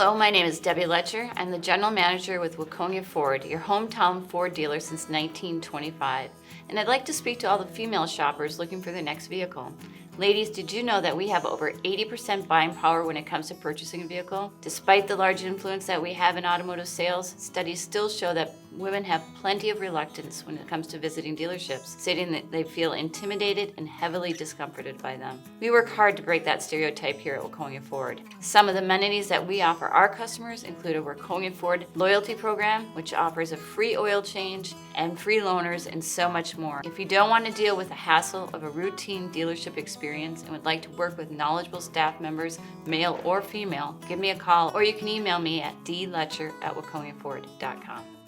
Hello, my name is Debbie Letcher. I'm the General Manager with Waconia Ford, your hometown Ford dealer since 1925. And I'd like to speak to all the female shoppers looking for their next vehicle. Ladies, did you know that we have over 80% buying power when it comes to purchasing a vehicle? Despite the large influence that we have in automotive sales, studies still show that women have plenty of reluctance when it comes to visiting dealerships, stating that they feel intimidated and heavily discomforted by them. We work hard to break that stereotype here at Waconia Ford. Some of the amenities that we offer our customers include a Waconia Ford loyalty program, which offers a free oil change and free loaners and so much more. If you don't want to deal with the hassle of a routine dealership experience and would like to work with knowledgeable staff members, male or female, give me a call or you can email me at dletcher@waconiaford.com.